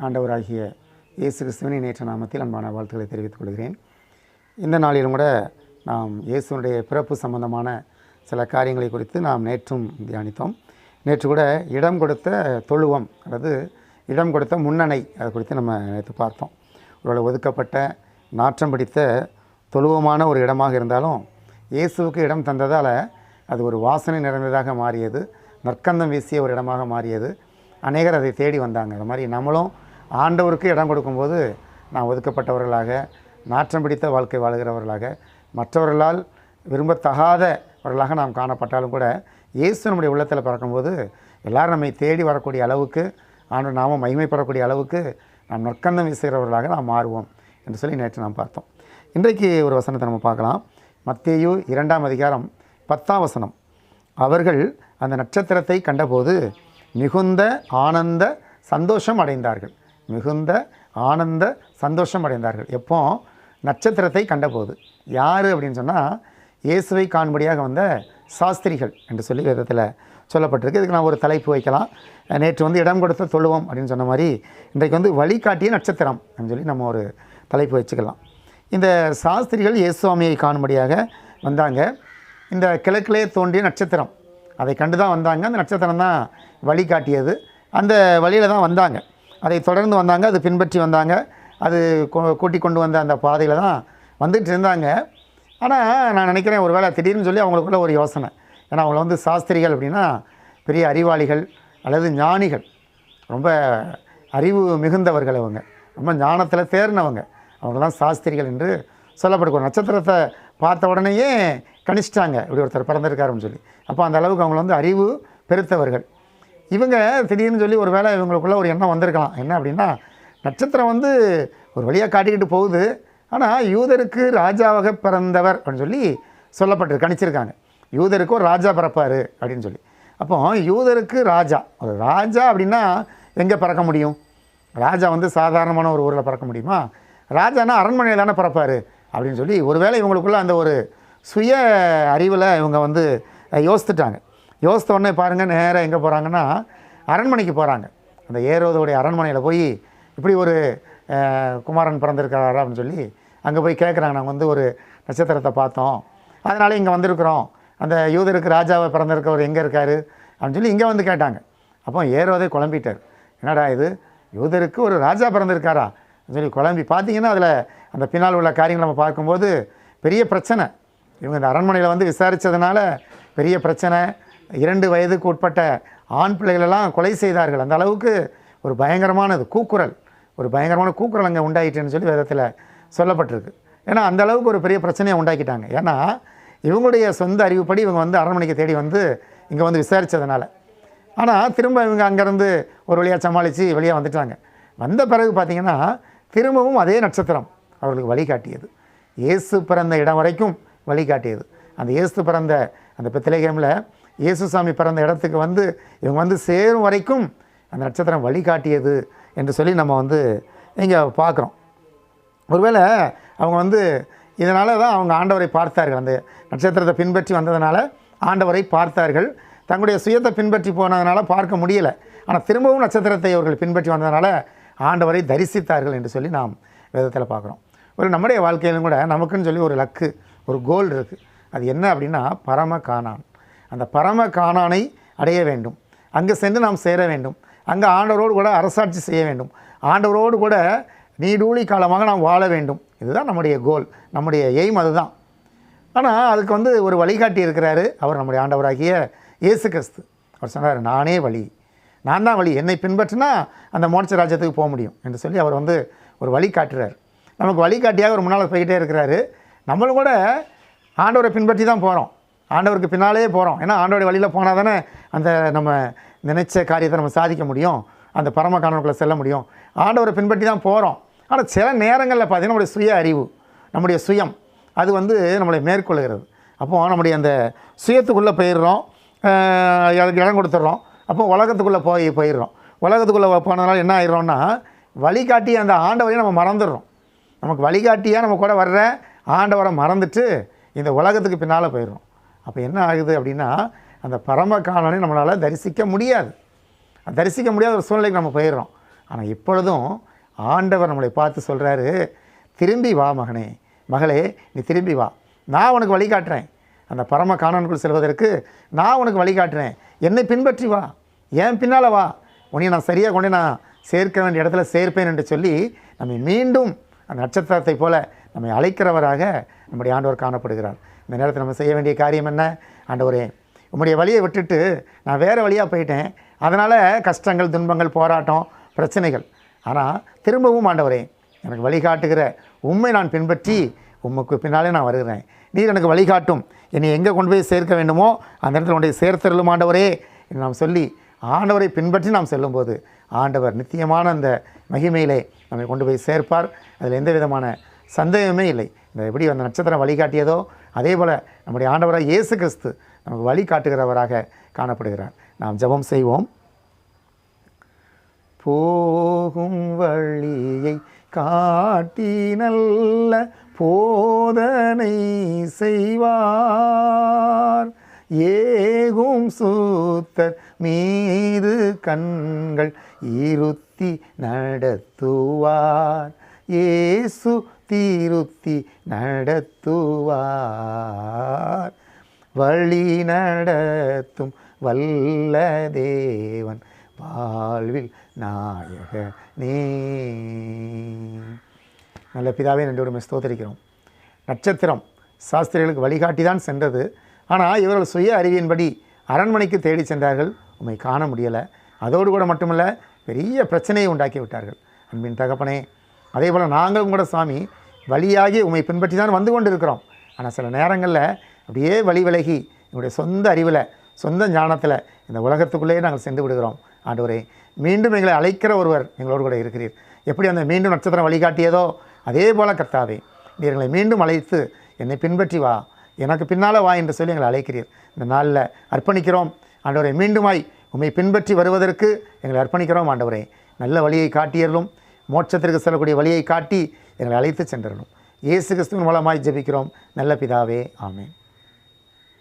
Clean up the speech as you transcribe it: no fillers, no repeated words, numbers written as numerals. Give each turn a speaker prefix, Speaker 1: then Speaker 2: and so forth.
Speaker 1: ஆண்டவராகிய இயேசு கிறிஸ்துவின் நேற்ற நாமத்தில் அன்பான வாழ்த்துக்களை தெரிவித்துக் கொள்கிறேன். இந்த நாளிலும் கூட நாம் இயேசுனுடைய பிறப்பு சம்பந்தமான சில காரியங்களை குறித்து நாம் நேற்றும் தியானித்தோம். நேற்று கூட இடம் கொடுத்த தொழுவம் அல்லது இடம் கொடுத்த முன்னணை அதை குறித்து நம்ம நேற்று பார்த்தோம். ஒரு ஒதுக்கப்பட்ட நாற்றம் பிடித்த தொழுவமான ஒரு இடமாக இருந்தாலும் இயேசுவுக்கு இடம் தந்ததால் அது ஒரு வாசனை நிறைந்ததாக மாறியது, நற்கந்தம் வீசிய ஒரு இடமாக மாறியது. அநேகர் அதை தேடி வந்தாங்க. அது மாதிரி நம்மளும் ஆண்டவருக்கு இடம் கொடுக்கும்போது நாம் ஒதுக்கப்பட்டவர்களாக, நாற்றம் பிடித்த வாழ்க்கை வாழ்கிறவர்களாக, மற்றவர்களால் விரும்பத்தகாதவர்களாக நாம் காணப்பட்டாலும் கூட இயேசு நம்முடைய உள்ளத்தில் பிறக்கும்போது எல்லோரும் நம்மை தேடி வரக்கூடிய அளவுக்கு, ஆண்டு நாமும் மகிமைப்படக்கூடிய அளவுக்கு நாம் நற்கந்தம் வீசுகிறவர்களாக நாம் மாறுவோம் என்று சொல்லி நேற்று நாம் பார்த்தோம். இன்றைக்கு ஒரு வசனத்தை நம்ம பார்க்கலாம். மத்தேயு 2ஆம் அதிகாரம் 10ஆம் வசனம். அவர்கள் அந்த நட்சத்திரத்தை கண்டபோது மிகுந்த ஆனந்த சந்தோஷம் அடைந்தார்கள். மிகுந்த ஆனந்த சந்தோஷம் அடைந்தார்கள். எப்போ? நட்சத்திரத்தை கண்டபோது. யார் அப்படின்னு சொன்னால் இயேசுவை காண்படியாக வந்த சாஸ்திரிகள் என்று சொல்லி வேதத்தில் சொல்லப்பட்டிருக்கு. இதுக்கு நான் ஒரு தலைப்பு வைக்கலாம். நேற்று இடம் கொடுத்த தொழுவம் அப்படின்னு சொன்ன மாதிரி இன்றைக்கு வழிகாட்டிய நட்சத்திரம் அப்படின்னு சொல்லி நம்ம ஒரு தலைப்பு வச்சுக்கலாம். இந்த சாஸ்திரிகள் இயேசுவாமியை காணும்படியாக வந்தாங்க. இந்த கிழக்கிலே தோன்றிய நட்சத்திரம் அதை கண்டு தான் வந்தாங்க. அந்த நட்சத்திரம் தான் வழிகாட்டியது. அந்த வழியில் தான் வந்தாங்க. அதை தொடர்ந்து வந்தாங்க, அது பின்பற்றி வந்தாங்க, அது கூட்டி கொண்டு வந்த அந்த பாதையில் தான் வந்துட்டு இருந்தாங்க. ஆனால் நான் நினைக்கிறேன் ஒரு வேளை திடீர்னு சொல்லி அவங்களுக்குள்ள ஒரு யோசனை. ஏன்னா அவங்கள சாஸ்திரிகள் அப்படின்னா பெரிய அறிவாளிகள் அல்லது ஞானிகள், ரொம்ப அறிவு மிகுந்தவர்கள், அவங்க ரொம்ப ஞானத்தில் தேர்னவங்க, அவங்க தான் சாஸ்திரிகள் என்று சொல்லப்படுக்கும். நட்சத்திரத்தை பார்த்த உடனேயே கணிச்சிட்டாங்க இப்படி ஒருத்தர் பிறந்திருக்காருன்னு சொல்லி. அப்போ அந்த அளவுக்கு அவங்கள அறிவு பெருத்தவர்கள். இவங்க திடீர்னு சொல்லி ஒரு வேளை இவங்களுக்குள்ள ஒரு எண்ணம் வந்திருக்கலாம். என்ன அப்படின்னா, நட்சத்திரம் ஒரு வழியாக காட்டிக்கிட்டு போகுது, ஆனால் யூதருக்கு ராஜாவாக பிறந்தவர் அப்படின்னு சொல்லி சொல்லப்பட்டு கணிச்சிருக்காங்க. யூதருக்கு ஒரு ராஜா பிறப்பார் அப்படின்னு சொல்லி. அப்போ யூதருக்கு ராஜா, ஒரு ராஜா அப்படின்னா எங்கே பிறக்க முடியும்? ராஜா சாதாரணமான ஒரு ஊரில் பிறக்க முடியுமா? ராஜானா அரண்மனையில் தானே பிறப்பார் அப்படின்னு சொல்லி ஒருவேளை இவங்களுக்குள்ள அந்த ஒரு சுய அறிவில் இவங்க யோசித்துட்டாங்க. யோசித்த உடனே பாருங்கள், நேராக எங்கே போகிறாங்கன்னா அரண்மனைக்கு போகிறாங்க. அந்த ஏரோதுடைய அரண்மனையில் போய் இப்படி ஒரு குமாரன் பிறந்திருக்கிறாரா அப்படின்னு சொல்லி அங்கே போய் கேட்குறாங்க. நாங்கள் ஒரு நட்சத்திரத்தை பார்த்தோம், அதனால் இங்கே வந்திருக்கிறோம், அந்த யூதருக்கு ராஜாவை பிறந்திருக்கிறவர் எங்கே இருக்கார் அப்படின்னு சொல்லி இங்கே கேட்டாங்க. அப்போ ஏரோதே குழம்பிட்டார். என்னடா இது, யூதருக்கு ஒரு ராஜா பிறந்திருக்காரா சொல்லி குழம்பி பார்த்தீங்கன்னா அதில் அந்த பின்னால் உள்ள காரியங்கள் நம்ம பார்க்கும்போது பெரிய பிரச்சனை. இவங்க இந்த அரண்மனையில் விசாரித்ததுனால பெரிய பிரச்சனை. 2 வயதுக்கு உட்பட்ட ஆண் பிள்ளைகளெல்லாம் கொலை செய்தார்கள். அந்த அளவுக்கு ஒரு பயங்கரமானது கூக்குரல், ஒரு பயங்கரமான கூக்குரல் அங்கே உண்டாயிட்டுன்னு சொல்லி வேதத்தில் சொல்லப்பட்டிருக்கு. ஏன்னா அந்த அளவுக்கு ஒரு பெரிய பிரச்சனையை உண்டாக்கிட்டாங்க. ஏன்னா இவங்களுடைய சொந்த அறிவுப்படி இவங்க அரண்மனைக்கு தேடி இங்கே விசாரித்ததுனால. ஆனால் திரும்ப இவங்க அங்கேருந்து ஒரு வழியாக சமாளித்து வெளியாக வந்துட்டாங்க. வந்த பிறகு பார்த்திங்கன்னா திரும்பவும் அதே நட்சத்திரம் அவர்களுக்கு வழிகாட்டியது. இயேசு பிறந்த இடம் வரைக்கும் வழிகாட்டியது. அந்த இயேசு பிறந்த அந்த பெத்லகேமில் இயேசுசாமி பிறந்த இடத்துக்கு இவங்க சேரும் வரைக்கும் அந்த நட்சத்திரம் வழிகாட்டியது என்று சொல்லி நம்ம இங்கே பார்க்குறோம். ஒருவேளை அவங்க இதனால தான் அவங்க ஆண்டவரை பார்த்தார்கள். அந்த நட்சத்திரத்தை பின்பற்றி வந்ததுனால ஆண்டவரை பார்த்தார்கள். தங்களுடைய சுயத்தை பின்பற்றி போனதுனால பார்க்க முடியலை. ஆனால் திரும்பவும் நட்சத்திரத்தை அவர்கள் பின்பற்றி வந்ததுனால ஆண்டவரை தரிசித்தார்கள் என்று சொல்லி நாம் வேதத்தில் பார்க்குறோம். நம்முடைய வாழ்க்கையிலும் கூட நமக்குன்னு சொல்லி ஒரு லக்கு, ஒரு கோல் இருக்குது. அது என்ன அப்படின்னா பரம கானான். அந்த பரம கானானை அடைய வேண்டும். அங்கே சென்று நாம் சேர வேண்டும். அங்கே ஆண்டவரோடு கூட அரசாட்சி செய்ய வேண்டும். ஆண்டவரோடு கூட நீடூழி காலமாக நாம் வாழ வேண்டும். இதுதான் நம்முடைய கோல், நம்முடைய எய்ம் அதுதான். ஆனால் அதுக்கு ஒரு வழிகாட்டி இருக்கிறாரு. அவர் நம்முடைய ஆண்டவராகிய இயேசு கிறிஸ்து. அவர் சொன்னார், நானே வழி, நான் தான் வழி, என்னை பின்பற்றினா அந்த மோட்ச ராஜ்யத்துக்கு போக முடியும் என்று சொல்லி அவர் ஒரு வழி காட்டுறார். நமக்கு வழிகாட்டியாக ஒரு முன்னால் போய்கிட்டே இருக்கிறாரு. நம்மளும் கூட ஆண்டவரை பின்பற்றி தான் போகிறோம், ஆண்டவருக்கு பின்னாலே போகிறோம். ஏன்னா ஆண்டவருடைய வழியில் போனால் தானே அந்த நம்ம நினைச்ச காரியத்தை நம்ம சாதிக்க முடியும், அந்த பரம காணவனுக்குள்ளே செல்ல முடியும். ஆண்டவரை பின்பற்றி தான் போகிறோம். ஆனால் சில நேரங்களில் பார்த்திங்கன்னா நம்முடைய சுய அறிவு, நம்முடைய சுயம் அது நம்மளை மேற்கொள்கிறது. அப்போது நம்முடைய அந்த சுயத்துக்குள்ளே போயிடுறோம், இடம் கொடுத்துட்றோம். அப்போ உலகத்துக்குள்ளே போயிடுறோம். உலகத்துக்குள்ளே போனதுனால என்ன ஆயிடுறோம்னா வழிகாட்டி அந்த ஆண்டவரையும் நம்ம மறந்துடுறோம். நமக்கு வழிகாட்டியாக நம்ம கூட வர்ற ஆண்டவரை மறந்துட்டு இந்த உலகத்துக்கு பின்னால் போயிடுறோம். அப்போ என்ன ஆகுது அப்படின்னா அந்த பரம காணனை நம்மளால் தரிசிக்க முடியாத ஒரு சூழ்நிலைக்கு நம்ம போயிடுறோம். ஆனால் இப்பொழுதும் ஆண்டவர் நம்மளை பார்த்து சொல்கிறாரு, திரும்பி வா மகனே, மகளே, நீ திரும்பி வா, நான் உனக்கு வழிகாட்டுறேன். அந்த பரம காணானுக்குள் செல்வதற்கு நான் உனக்கு வழிகாட்டுறேன். என்னை பின்பற்றி வா, ஏன் பின்னால் வா, உன்னை நான் சரியாக கொண்டு நான் சேர்க்க வேண்டிய இடத்துல சேர்ப்பேன் என்று சொல்லி நம்மை மீண்டும் அந்த நட்சத்திரத்தை போல நம்மை அழைக்கிறவராக நம்முடைய ஆண்டவர் காணப்படுகிறார். இந்த நேரத்தில் நம்ம செய்ய வேண்டிய காரியம் என்ன? ஆண்டவரே, உம்முடைய வழியை விட்டுட்டு நான் வேறு வழியாக போயிட்டேன், அதனால் கஷ்டங்கள், துன்பங்கள், போராட்டம், பிரச்சனைகள். ஆனால் திரும்பவும் ஆண்டவரே, எனக்கு வழிகாட்டுகிற உம்மை நான் பின்பற்றி உமக்கு பின்னாலே நான் வருகிறேன். நீர் எனக்கு வழிகாட்டும், என்னை எங்கே கொண்டு போய் சேர்க்க வேண்டுமோ அந்த இடத்துல கொண்டு போய் சேர்த்தருளும் ஆண்டவரே என்று நாம் சொல்லி ஆண்டவரை பின்பற்றி நாம் செல்லும்போது ஆண்டவர் நித்தியமான அந்த மகிமையிலே நம்மை கொண்டு போய் சேர்ப்பார். அதில் எந்த விதமான சந்தேகமே இல்லை. இந்த எப்படி அந்த நட்சத்திரம் வழிகாட்டியதோ அதே போல் நம்முடைய ஆண்டவராக இயேசு கிறிஸ்து நமக்கு வழிகாட்டுகிறவராக காணப்படுகிறார். நாம் ஜெபம் செய்வோம். போகும் வழியை காட்டி நல்ல போதனை செய்வார், ஏகும் சூத்தர் மீது கண்கள் இருத்தி நடத்துவார், இயேசு திருத்தி நடத்துவார், வழி நடத்தும் வல்ல தேவன் வாழ்வில் நாயகனே. நல்ல பிதாவே, நன்றியோடு ஸ்தோத்திரிக்கிறோம். நட்சத்திரம் சாஸ்திரிகளுக்கு வழிகாட்டி தான் சென்றது. ஆனால் இவர்கள் சுய அறிவின்படி அரண்மனைக்கு தேடி சென்றார்கள், உம்மை காண முடியலை. அதோடு கூட மட்டுமல்ல, பெரிய பிரச்சனையை உண்டாக்கி விட்டார்கள். அன்பின் தகப்பனே, அதே போல் நாங்களும் கூட சுவாமி வழியாகி உம்மை பின்பற்றி தான் வந்து கொண்டு இருக்கிறோம். ஆனால் சில நேரங்களில் அப்படியே வழி விலகி எங்களுடைய சொந்த அறிவில், சொந்த ஞானத்தில் இந்த உலகத்துக்குள்ளேயே நாங்கள் சென்று விடுகிறோம். ஆண்டவரே, மீண்டும் எங்களை அழைக்கிற ஒருவர் எங்களோடு கூட இருக்கிறீர். எப்படி அந்த மீண்டும் நட்சத்திரம் வழிகாட்டியதோ அதே போல் கர்த்தாவே, நீர் எங்களை மீண்டும் அழைத்து என்னை பின்பற்றி வா, எனக்கு பின்னால் வா என்று சொல்லி எங்களை அழைக்கிறீர். இந்த நாளில் அர்ப்பணிக்கிறோம் ஆண்டவரே, மீண்டுமாய் உம்மை பின்பற்றி வருவதற்கு எங்களை அர்ப்பணிக்கிறோம். ஆண்டவரே, நல்ல வழியை காட்டியறலும், மோட்சத்திற்கு செல்லக்கூடிய வழியை காட்டி எங்களை அழைத்து சென்றறலும். இயேசு கிறிஸ்துவின் மூலமாய் ஜெபிக்கிறோம் நல்ல பிதாவே, ஆமென்.